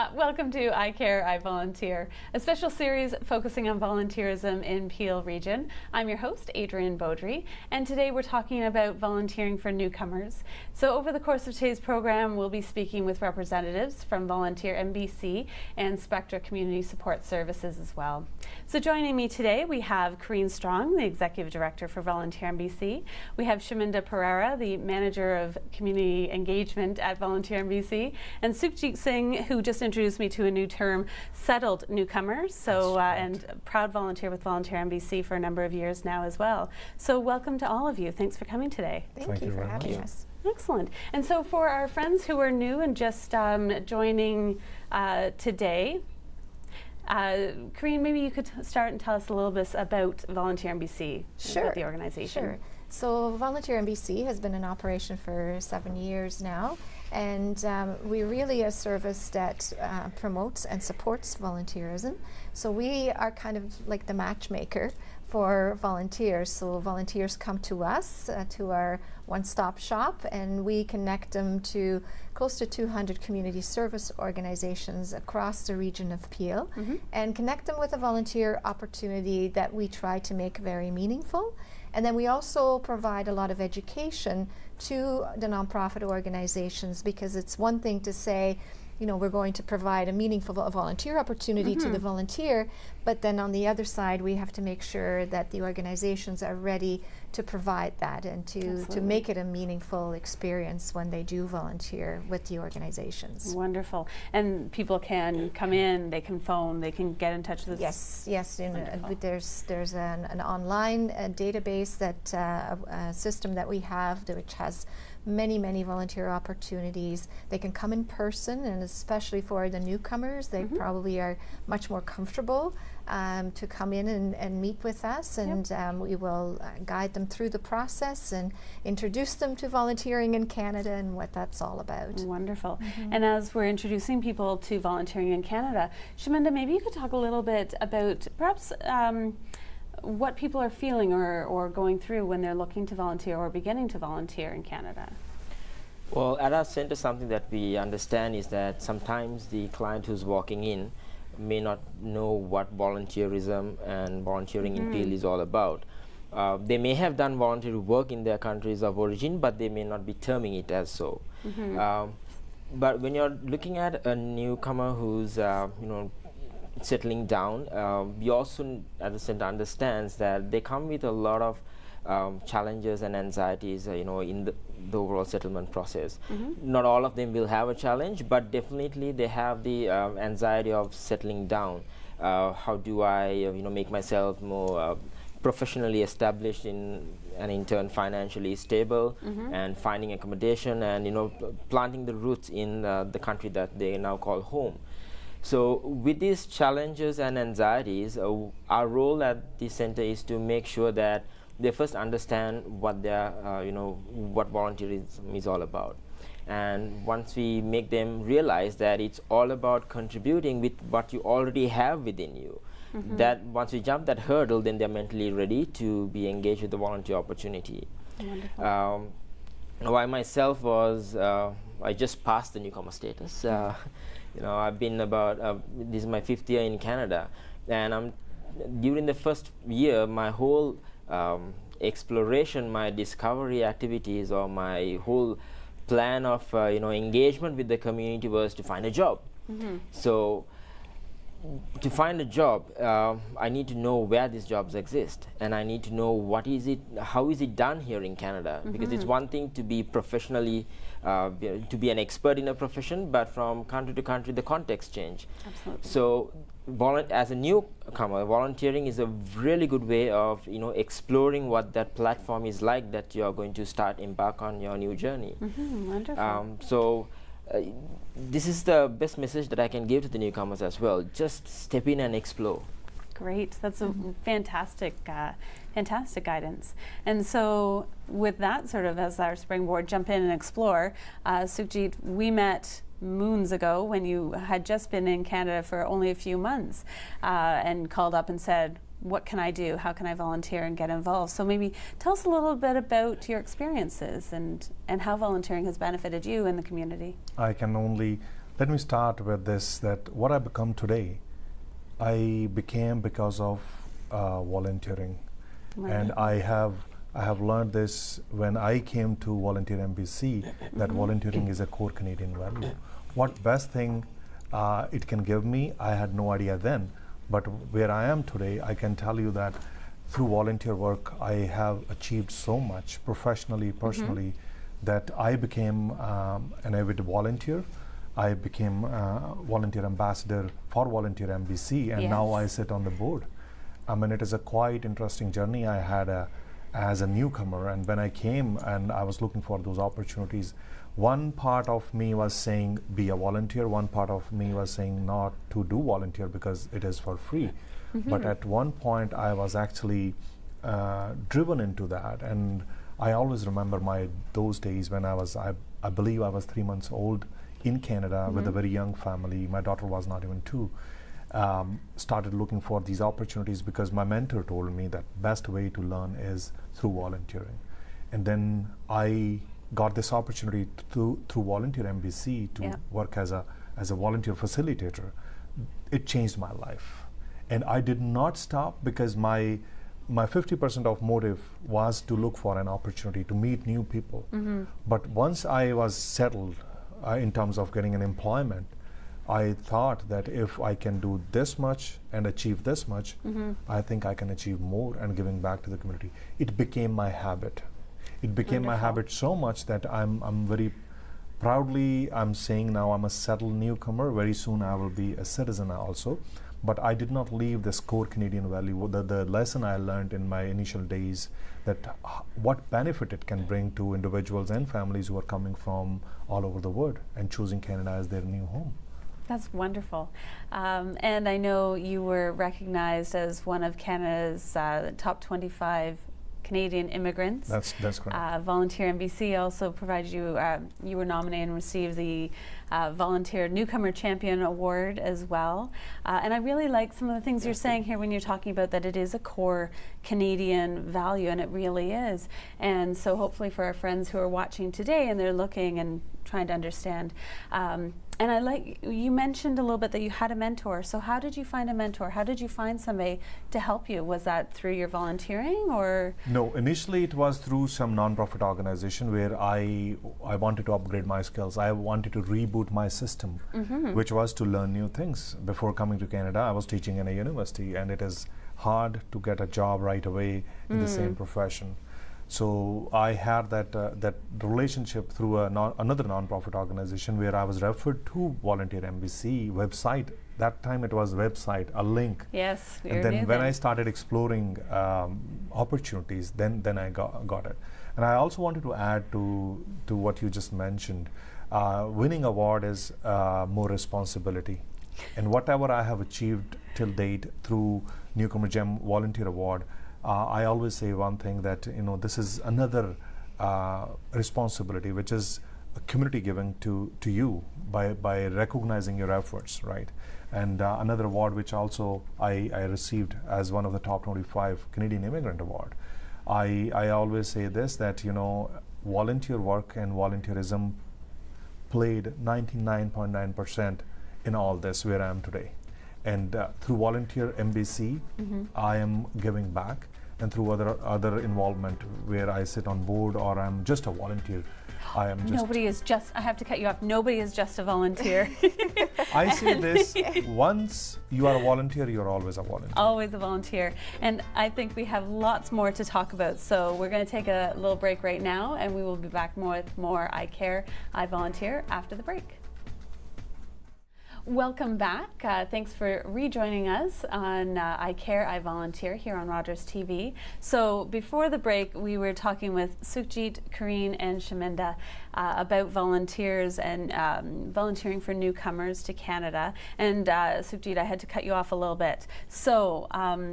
Welcome to I Care, I Volunteer, a special series focusing on volunteerism in Peel Region. I'm your host, Adrienne Beaudry, and today we're talking about volunteering for newcomers. So over the course of today's program, we'll be speaking with representatives from Volunteer MBC and Spectra Community Support Services as well. So joining me today, we have Corinne Strong, the Executive Director for Volunteer MBC. We have Shaminda Pereira, the Manager of Community Engagement at Volunteer MBC, and Sukhjit Singh, who just introduced me to a new term, settled newcomers. So and proud volunteer with Volunteer MBC for a number of years now as well. So welcome to all of you. Thanks for coming today. Thank you for having us. Excellent. And so for our friends who are new and just joining today, Corinne, maybe you could start and tell us a little bit about Volunteer MBC, about the organization. Sure. So Volunteer MBC has been in operation for 7 years now, and we're really a service that promotes and supports volunteerism. So we are kind of like the matchmaker for volunteers. So volunteers come to us, to our one-stop shop, and we connect them to close to 200 community service organizations across the region of Peel, and connect them with a volunteer opportunity that we try to make very meaningful. And then we also provide a lot of education to the nonprofit organizations, because it's one thing to say, you know, we're going to provide a meaningful volunteer opportunity to the volunteer, but then on the other side, we have to make sure that the organizations are ready to provide that and to make it a meaningful experience when they do volunteer with the organizations. Wonderful. And people can come in, they can phone, they can get in touch with us. Yes, there's an online database, that a system that we have which has many volunteer opportunities. They can come in person, and especially for the newcomers, they probably are much more comfortable to come in and meet with us, and we will guide them through the process and introduce them to volunteering in Canada and what that's all about. Wonderful. And as we're introducing people to volunteering in Canada, Shaminda, maybe you could talk a little bit about perhaps what people are feeling or going through when they're looking to volunteer or beginning to volunteer in Canada. Well, at our center, something that we understand is that sometimes the client who's walking in may not know what volunteerism and volunteering in Peel is all about. They may have done voluntary work in their countries of origin, but they may not be terming it as so. But when you're looking at a newcomer who's settling down, we also at the center understands that they come with a lot of challenges and anxieties, in the overall settlement process. Not all of them will have a challenge, but definitely they have the anxiety of settling down. How do I, make myself more professionally established and in turn financially stable, and finding accommodation and planting the roots in the country that they now call home. So with these challenges and anxieties, our role at the center is to make sure that they first understand what their, what volunteerism is all about. And once we make them realize that it's all about contributing with what you already have within you, that once we jump that hurdle, then they're mentally ready to be engaged with the volunteer opportunity. Wonderful. I myself was, I just passed the newcomer status. I've been this is my 5th year in Canada, and during the first year, my whole exploration, my discovery activities, or my whole plan of engagement with the community was to find a job. So to find a job, I need to know where these jobs exist, and I need to know how is it done here in Canada, because it's one thing to be professionally, to be an expert in a profession, but from country to country the context change. Absolutely. So as a newcomer, volunteering is a really good way of exploring what that platform is like that you are going to embark on your new journey. Wonderful. This is the best message that I can give to the newcomers as well. Just step in and explore. Great. That's a fantastic guidance. And so with that sort of as our springboard, jump in and explore. Sukhjit, we met moons ago when you had just been in Canada for only a few months and called up and said, what can I do? How can I volunteer and get involved? So maybe tell us a little bit about your experiences and how volunteering has benefited you in the community. I can only Let me start with this, that what I become today, I became because of volunteering. Right. And I have learned this when I came to Volunteer MBC, that volunteering is a core Canadian value. What best thing it can give me, I had no idea then. But where I am today, I can tell you that through volunteer work, I have achieved so much professionally, personally, that I became an avid volunteer. I became volunteer ambassador for Volunteer MBC, and now I sit on the board. I mean, it is a quite interesting journey I had as a newcomer, and when I came and I was looking for those opportunities, one part of me was saying be a volunteer, one part of me was saying not to do volunteer because it is for free. But at one point I was actually driven into that, and I always remember those days when I believe I was 3 months old in Canada with a very young family. My daughter was not even 2. Started looking for these opportunities because my mentor told me that best way to learn is through volunteering. And then I got this opportunity through Volunteer MBC to work as a volunteer facilitator. It changed my life. And I did not stop because my 50% of motive was to look for an opportunity to meet new people. But once I was settled in terms of getting an employment, I thought that if I can do this much and achieve this much, I think I can achieve more and giving back to the community. It became my habit. It became my habit so much that I'm very proudly, I'm saying now I'm a settled newcomer. Very soon I will be a citizen also. But I did not leave this core Canadian value. The lesson I learned in my initial days, that what benefit it can bring to individuals and families who are coming from all over the world and choosing Canada as their new home. That's wonderful. And I know you were recognized as one of Canada's top 25 Canadian immigrants. That's correct. Volunteer MBC also provided you, you were nominated and received the Volunteer Newcomer Champion Award as well. And I really like some of the things you're saying here when you're talking about that it is a core Canadian value, and it really is. And so hopefully for our friends who are watching today and they're looking and trying to understand, and I like, you mentioned a little bit that you had a mentor. So how did you find a mentor? How did you find somebody to help you? Was that through your volunteering or? No, initially it was through some non-profit organization where I wanted to upgrade my skills. I wanted to reboot my system, which was to learn new things. Before coming to Canada, I was teaching in a university, and it is hard to get a job right away in the same profession. So I had that relationship through another non-profit organization where I was referred to Volunteer MBC website. That time it was website, a link. Yes, and then when I started exploring opportunities, then I got it. And I also wanted to add to what you just mentioned. Winning award is more responsibility. And whatever I have achieved till date through Newcomer Gem Volunteer Award, I always say one thing, that this is another responsibility, which is a community giving to you by recognizing your efforts, right? And another award which also I received as one of the top 25 Canadian Immigrant Award. I always say this, that volunteer work and volunteerism played 99.9% in all this where I am today. And through Volunteer MBC, I am giving back, and through other involvement where I sit on board or I'm just a volunteer, I am just... Nobody is just, I have to cut you off, nobody is just a volunteer. I say this, once you are a volunteer, you're always a volunteer. Always a volunteer. And I think we have lots more to talk about. So we're going to take a little break right now, and we will be back with more I Care, I Volunteer after the break. Welcome back. Thanks for rejoining us on I Care, I Volunteer here on Rogers TV. So before the break, we were talking with Sukhjit, Kareen, and Shaminda about volunteers and volunteering for newcomers to Canada. And Sukhjit, I had to cut you off a little bit. So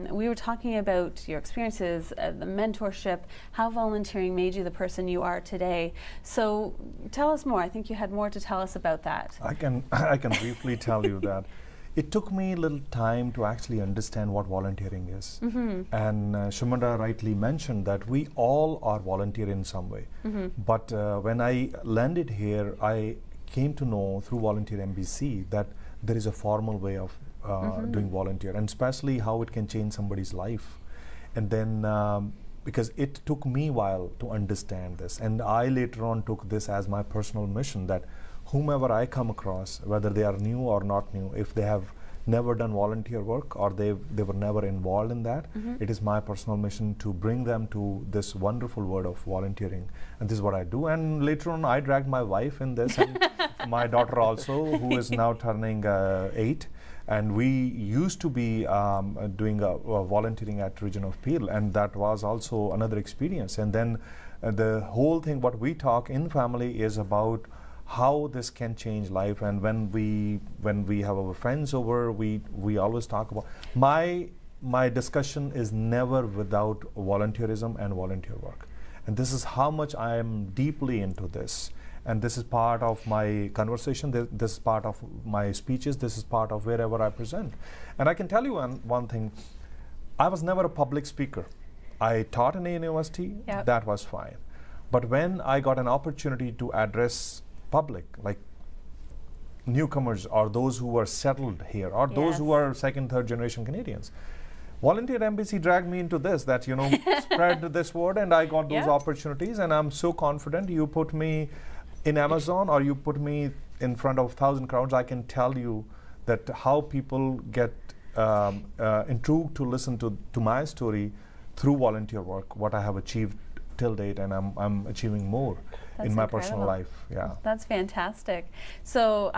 we were talking about your experiences, the mentorship, how volunteering made you the person you are today. So tell us more. I think you had more to tell us about that. I can briefly tell you that it took me a little time to actually understand what volunteering is. And Shaminda rightly mentioned that we all are volunteer in some way. But when I landed here, I came to know through Volunteer MBC that there is a formal way of doing volunteer, and especially how it can change somebody's life. And then because it took me a while to understand this, and I later on took this as my personal mission, that whomever I come across, whether they are new or not new, if they have never done volunteer work or they were never involved in that, it is my personal mission to bring them to this wonderful word of volunteering. And this is what I do. And later on, I dragged my wife in this, and my daughter also, who is now turning 8. And we used to be doing volunteering at Region of Peel, and that was also another experience. And then the whole thing, what we talk in family is about how this can change life. And when we have our friends over, we always talk about, my discussion is never without volunteerism and volunteer work. And this is how much I am deeply into this. And this is part of my conversation, this is part of my speeches, this is part of wherever I present. And I can tell you one thing, I was never a public speaker. I taught in a university, that was fine. But when I got an opportunity to address public, like newcomers or those who were settled here or those who are second, third generation Canadians, Volunteer Embassy dragged me into this, that, spread this word, and I got those opportunities. And I'm so confident. You put me in Amazon or you put me in front of 1,000 crowds, I can tell you that how people get intrigued to listen to my story through volunteer work, what I have achieved till date, and I'm achieving more in my personal life. Yeah, that's fantastic. So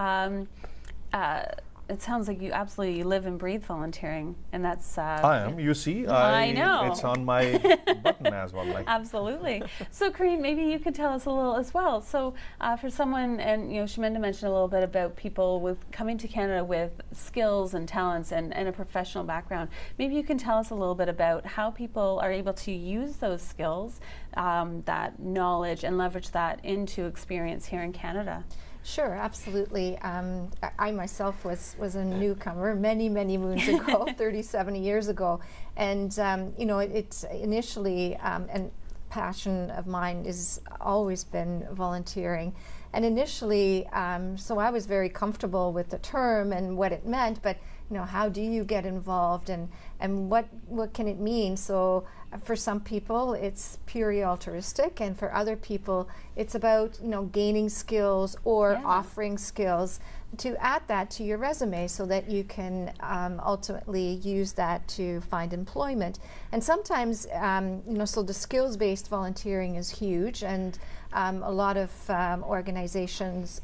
it sounds like you absolutely live and breathe volunteering, and that's. I am. You see, I know it's on my button as well. Like. Absolutely. So, Karine, maybe you could tell us a little as well. So, for someone, and Shaminda mentioned a little bit about people with coming to Canada with skills and talents and a professional background. Maybe you can tell us a little bit about how people are able to use those skills, that knowledge, and leverage that into experience here in Canada. Sure, absolutely. I myself was a newcomer many moons ago, 37 years ago, and it's initially and passion of mine has always been volunteering. And initially, so I was very comfortable with the term and what it meant, but how do you get involved, and what can it mean? So for some people it's purely altruistic, and for other people it's about gaining skills or offering skills to add that to your resume so that you can ultimately use that to find employment. And sometimes so the skills-based volunteering is huge, and a lot of organizations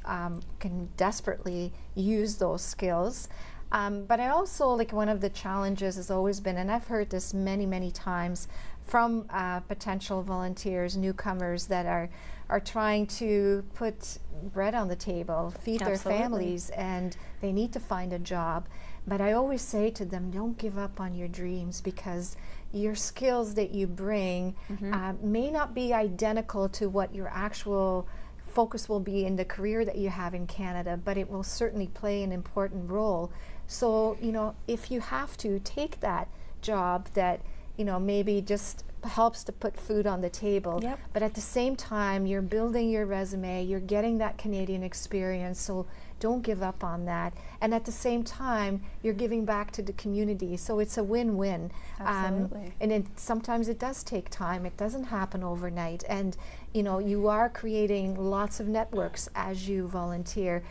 can desperately use those skills. But I also, one of the challenges has always been, and I've heard this many times from potential volunteers, newcomers that are trying to put bread on the table, feed their families, and they need to find a job. But I always say to them, don't give up on your dreams, because your skills that you bring may not be identical to what your actual focus will be in the career that you have in Canada, but it will certainly play an important role. So, if you have to take that job that, maybe just helps to put food on the table, but at the same time, you're building your resume, you're getting that Canadian experience, so don't give up on that. And at the same time, you're giving back to the community, so it's a win-win. Absolutely. And sometimes it does take time, it doesn't happen overnight, and you are creating lots of networks as you volunteer.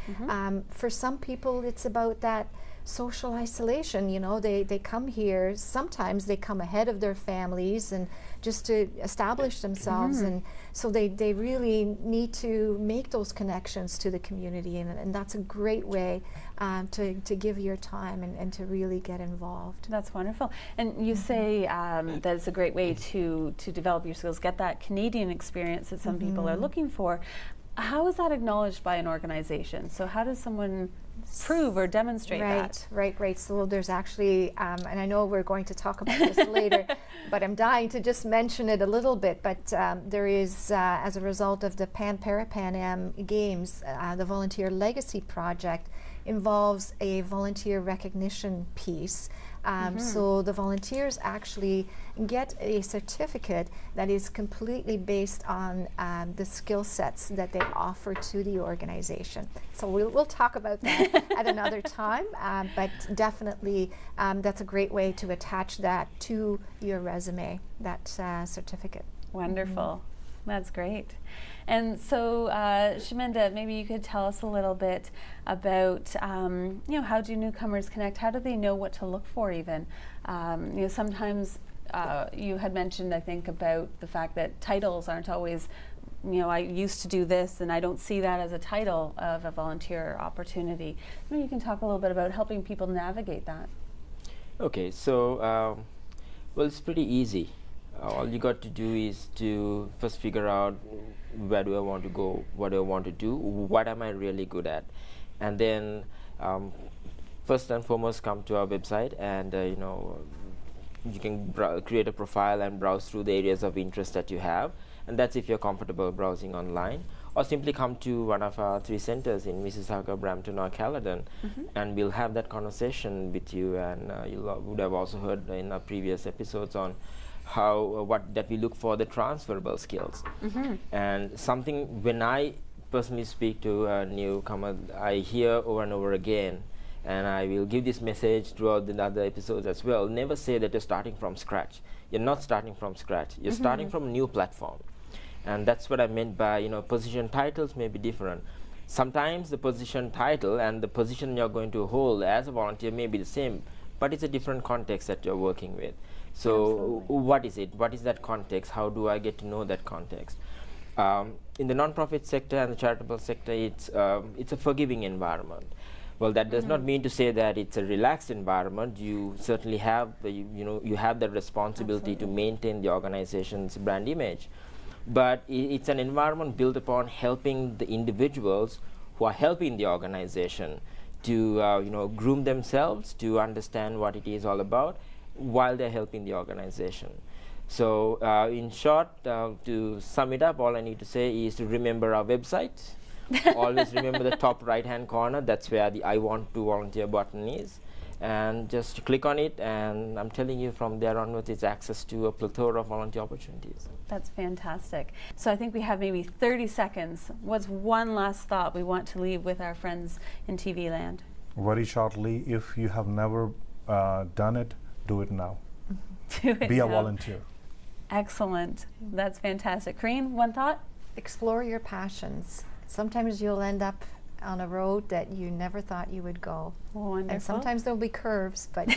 For some people, it's about that social isolation. They come here, sometimes they come ahead of their families and just to establish themselves, and so they really need to make those connections to the community, and that's a great way to give your time and to really get involved. That's wonderful. And you say that it's a great way to develop your skills, get that Canadian experience that some people are looking for. How is that acknowledged by an organization? So how does someone prove or demonstrate that? Right. So there's actually, and I know we're going to talk about this later, but I'm dying to just mention it a little bit. But there is, as a result of the Pan Am Games, the Volunteer Legacy Project involves a volunteer recognition piece So the volunteers actually get a certificate that is completely based on the skill sets that they offer to the organization. So we'll talk about that at another time, but definitely that's a great way to attach that to your resume, that certificate. Wonderful. That's great. And so, Shaminda, maybe you could tell us a little bit about, how do newcomers connect? How do they know what to look for even? Sometimes you had mentioned, I think, about the fact that titles aren't always, I used to do this and I don't see that as a title of a volunteer opportunity. Maybe you can talk a little bit about helping people navigate that. Okay, so, well, it's pretty easy. All you got to do is to first figure out where do I want to go, what do I want to do, what am I really good at, and then first and foremost come to our website and you can create a profile and browse through the areas of interest that you have, and that's if you're comfortable browsing online, or simply come to one of our 3 centers in Mississauga, Brampton or Caledon, and we'll have that conversation with you. And you would have also heard in our previous episodes on how that we look for the transferable skills. And something, when I personally speak to a newcomer, I hear over and over again, and I will give this message throughout the other episodes as well: never say that you're starting from scratch. You're not starting from scratch. You're starting from a new platform. And that's what I meant by, position titles may be different. Sometimes the position title and the position you're going to hold as a volunteer may be the same, but it's a different context that you're working with. So what is it? What is that context? How do I get to know that context? In the nonprofit sector and the charitable sector, it's a forgiving environment. Well, that does not mean to say that it's a relaxed environment. You certainly have, you have the responsibility to maintain the organization's brand image. But it's an environment built upon helping the individuals who are helping the organization to groom themselves, to understand what it is all about, while they're helping the organization. So in short, to sum it up, all I need to say is to remember our website. Always remember the top right-hand corner. That's where the I want to volunteer button is. And just click on it, and I'm telling you, from there onwards, it's access to a plethora of volunteer opportunities. That's fantastic. So I think we have maybe 30 seconds. What's one last thought we want to leave with our friends in TV land? Very shortly, if you have never done it, do it now. Do it Be now. a volunteer. Excellent. That's fantastic. Corrine, one thought? Explore your passions. Sometimes you'll end up on a road that you never thought you would go. Wonderful. And sometimes there'll be curves, but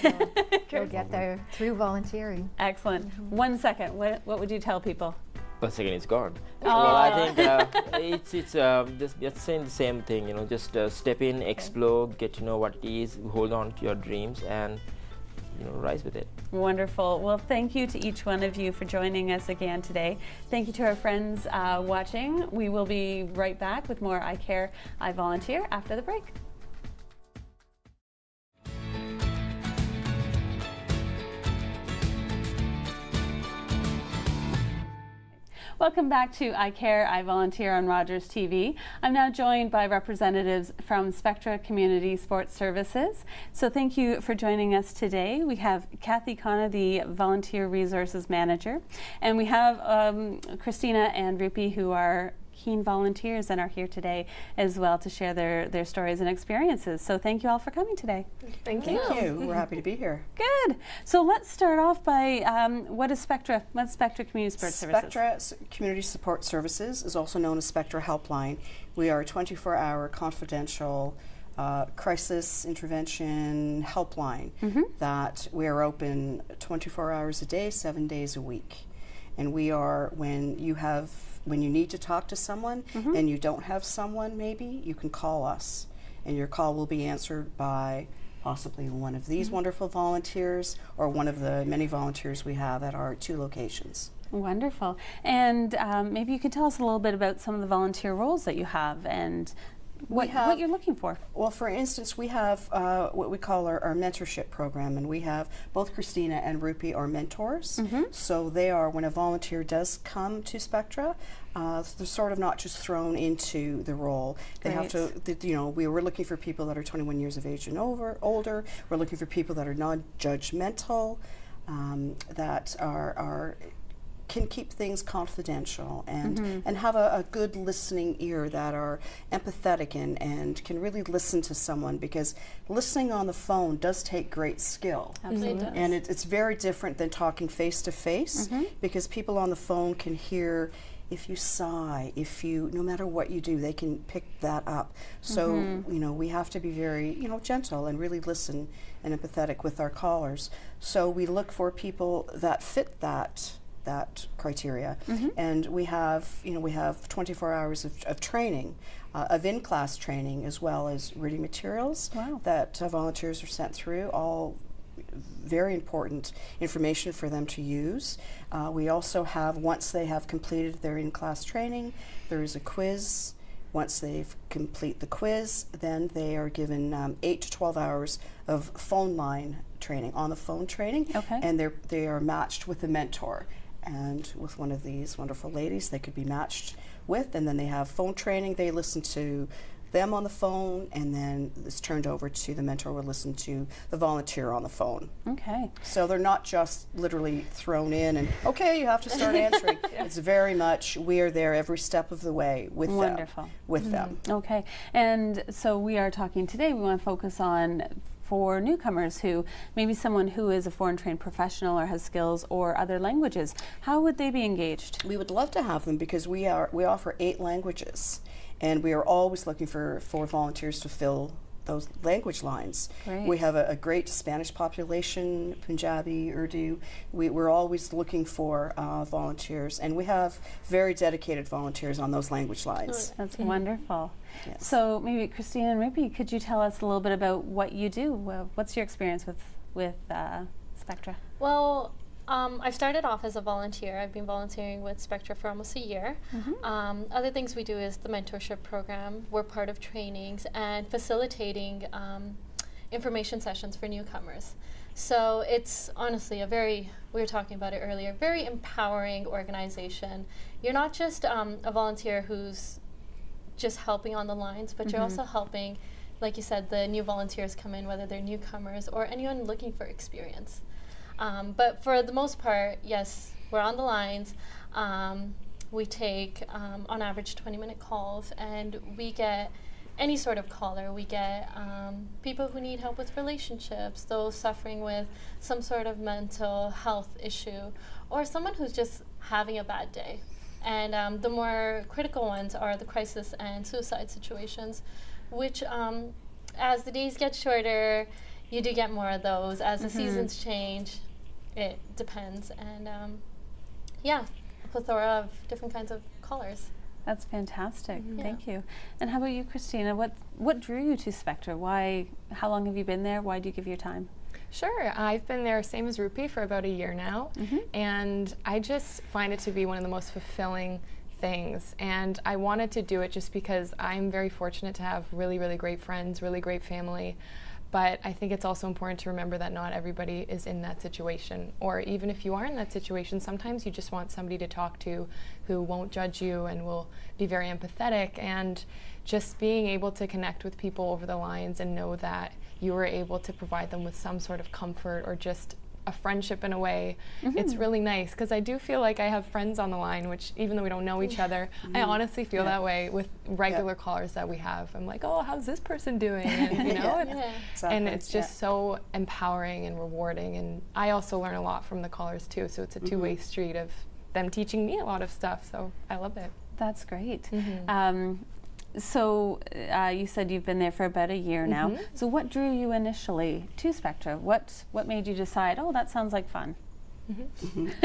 you'll get there through volunteering. Excellent. 1 second. What would you tell people? 1 second, it's gone. Well, I think it's just saying the same thing. Just step in, explore, get to know what it is, hold on to your dreams, and rise with it. Wonderful. Well, thank you to each one of you for joining us again today. Thank you to our friends watching. We will be right back with more I Care, I Volunteer after the break. Welcome back to I Care, I Volunteer on Rogers TV. I'm now joined by representatives from Spectra Community Sports Services. So thank you for joining us today. We have Kathy Khanna, the Volunteer Resources Manager, and we have Christina and Rupi, who are keen volunteers and are here today as well to share their stories and experiences. So thank you all for coming today. Thank you. We're happy to be here. Good. So let's start off by what is Spectra? What's Spectra Community Support Services? Spectra Community Support Services is also known as Spectra Helpline. We are a 24-hour confidential crisis intervention helpline that we are open 24 hours a day, 7 days a week. And we are, when you need to talk to someone and you don't have someone, maybe, you can call us. And your call will be answered by possibly one of these wonderful volunteers or one of the many volunteers we have at our 2 locations. Wonderful. And maybe you could tell us a little bit about some of the volunteer roles that you have and what you're looking for. Well, for instance, we have what we call our mentorship program, and we have both Christina and Rupi are mentors. So they are, when a volunteer does come to Spectra, they're sort of not just thrown into the role. They have to, you know, we're looking for people that are 21 years of age and older. We're looking for people that are non-judgmental, that can keep things confidential and have a good listening ear, that are empathetic and can really listen to someone, because listening on the phone does take great skill. Absolutely. And it's very different than talking face to face, because people on the phone can hear if you sigh, no matter what you do, they can pick that up. So, you know, we have to be very, you know, gentle and really listen and empathetic with our callers. So we look for people that fit that criteria, and we have 24 hours of training, of in-class training, as well as reading materials that volunteers are sent through, all very important information for them to use. We also have, once they have completed their in-class training, there is a quiz. Once they complete the quiz, then they are given 8 to 12 hours of phone line training, on the phone training, and they are matched with a mentor. And with one of these wonderful ladies they could be matched with, and then they have phone training. They listen to them on the phone, and then it's turned over to the mentor will listen to the volunteer on the phone. Okay. So they're not just literally thrown in and, okay, you have to start answering. It's very much, we are there every step of the way with them. Okay. And so we are talking today, we want to focus on, for newcomers, who maybe someone who is a foreign trained professional or has skills or other languages, how would they be engaged? We would love to have them, because we offer 8 languages, and we are always looking for volunteers to fill those language lines. Great. We have a great Spanish population, Punjabi, Urdu. We're always looking for volunteers, and we have very dedicated volunteers on those language lines. That's wonderful. Yes. So maybe Christina and Rupi, could you tell us a little bit about what you do? What's your experience with Spectra? Well, I started off as a volunteer. I've been volunteering with Spectra for almost a year. Other things we do is the mentorship program. We're part of trainings and facilitating information sessions for newcomers. So it's honestly we were talking about it earlier, very empowering organization. You're not just a volunteer who's just helping on the lines, but you're also helping, like you said, the new volunteers come in, whether they're newcomers or anyone looking for experience. But for the most part, yes, we're on the lines. We take, on average, 20-minute calls, and we get any sort of caller. We get people who need help with relationships, those suffering with some sort of mental health issue, or someone who's just having a bad day. And the more critical ones are the crisis and suicide situations, which as the days get shorter, you do get more of those. As the seasons change, it depends. And yeah, a plethora of different kinds of callers. That's fantastic. Thank you. And how about you, Christina? What drew you to Spectra? How long have you been there? Why do you give your time? Sure. I've been there, same as Rupi, for about a year now, and I just find it to be one of the most fulfilling things. And I wanted to do it just because I'm very fortunate to have really, really great friends, really great family. But I think it's also important to remember that not everybody is in that situation. Or even if you are in that situation, sometimes you just want somebody to talk to who won't judge you and will be very empathetic. And just being able to connect with people over the lines and know that you were able to provide them with some sort of comfort or just a friendship in a way, it's really nice, because I do feel like I have friends on the line, which even though we don't know each other, I honestly feel that way with regular callers that we have. I'm like, oh, how's this person doing? And, you know, and it's just so empowering and rewarding. And I also learn a lot from the callers too, so it's a two-way street of them teaching me a lot of stuff, so I love it. That's great. So you said you've been there for about a year now. So what drew you initially to Spectra? What made you decide, oh, that sounds like fun?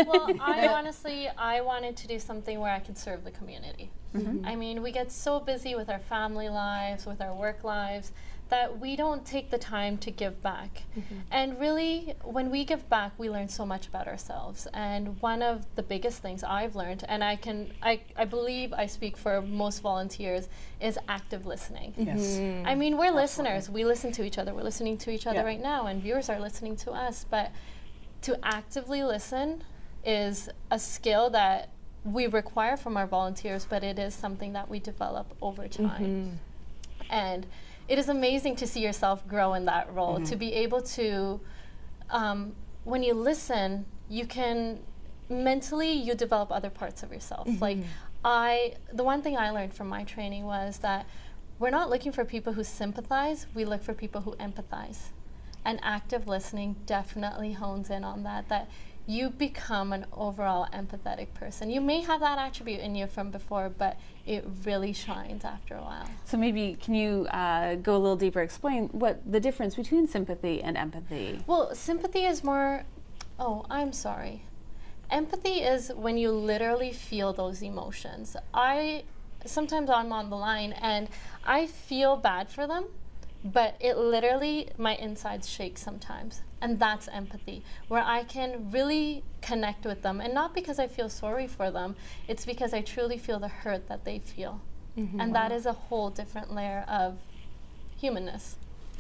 Well, I wanted to do something where I could serve the community. I mean, we get so busy with our family lives, with our work lives, that we don't take the time to give back. And really, when we give back, we learn so much about ourselves. And one of the biggest things I've learned, and I believe I speak for most volunteers, is active listening. Yes. I mean, we're listeners. We listen to each other. We're listening to each other right now, and viewers are listening to us. But to actively listen is a skill that we require from our volunteers, but it is something that we develop over time. And it is amazing to see yourself grow in that role, to be able to, when you listen, you can mentally, you develop other parts of yourself. Like the one thing I learned from my training was that we're not looking for people who sympathize, we look for people who empathize. And active listening definitely hones in on that you become an overall empathetic person. You may have that attribute in you from before, but it really shines after a while. So maybe can you go a little deeper, explain what the difference between sympathy and empathy? Well, sympathy is more, empathy is when you literally feel those emotions. Sometimes I'm on the line and I feel bad for them, but it literally, my insides shake sometimes. And that's empathy, where I can really connect with them. And not because I feel sorry for them, it's because I truly feel the hurt that they feel. And that is a whole different layer of humanness.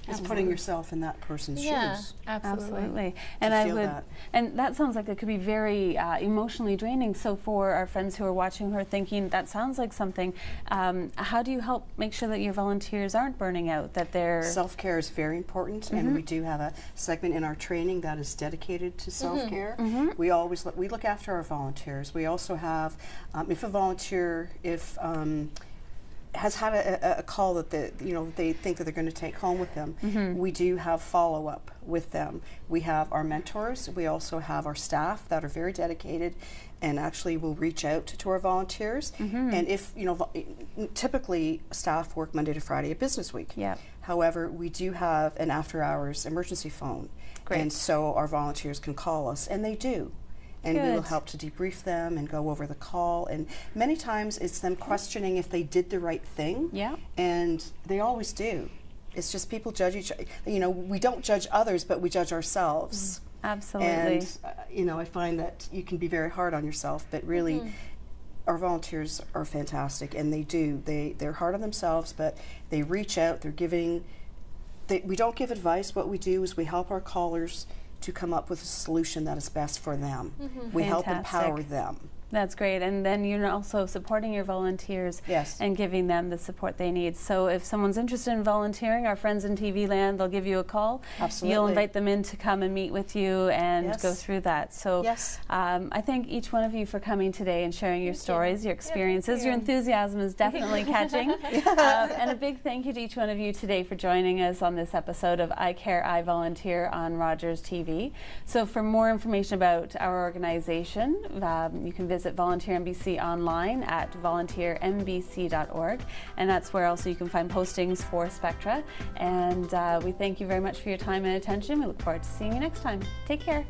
It's putting yourself in that person's shoes. Absolutely. And that sounds like it could be very emotionally draining. So for our friends who are watching who are thinking, that sounds like something, how do you help make sure that your volunteers aren't burning out, that they're... Self-care is very important, and we do have a segment in our training that is dedicated to self-care. We look after our volunteers. We also have, if a volunteer, has had a call that they think that they're going to take home with them, we do have follow-up with them. We have our mentors. We also have our staff that are very dedicated and actually will reach out to our volunteers. And if, typically staff work Monday to Friday, a business week. However, we do have an after-hours emergency phone. And so our volunteers can call us, and they do. And we will help to debrief them and go over the call. And many times it's them questioning if they did the right thing. And they always do. It's just people judge each other. We don't judge others, but we judge ourselves. Absolutely. And, I find that you can be very hard on yourself, but really our volunteers are fantastic, and they do. They're hard on themselves, but they reach out, they're giving. We don't give advice. What we do is we help our callers to come up with a solution that is best for them. We help empower them. That's great. And then you're also supporting your volunteers and giving them the support they need. So if someone's interested in volunteering, our friends in TV land, they'll give you a call. Absolutely. You'll invite them in to come and meet with you and go through that. So I thank each one of you for coming today and sharing your stories, your experiences. Your enthusiasm is definitely catching. And a big thank you to each one of you today for joining us on this episode of I Care, I Volunteer on Rogers TV. So for more information about our organization, you can visit Volunteer NBC online at volunteernbc.org, and that's where also you can find postings for Spectra. And we thank you very much for your time and attention. We look forward to seeing you next time. Take care.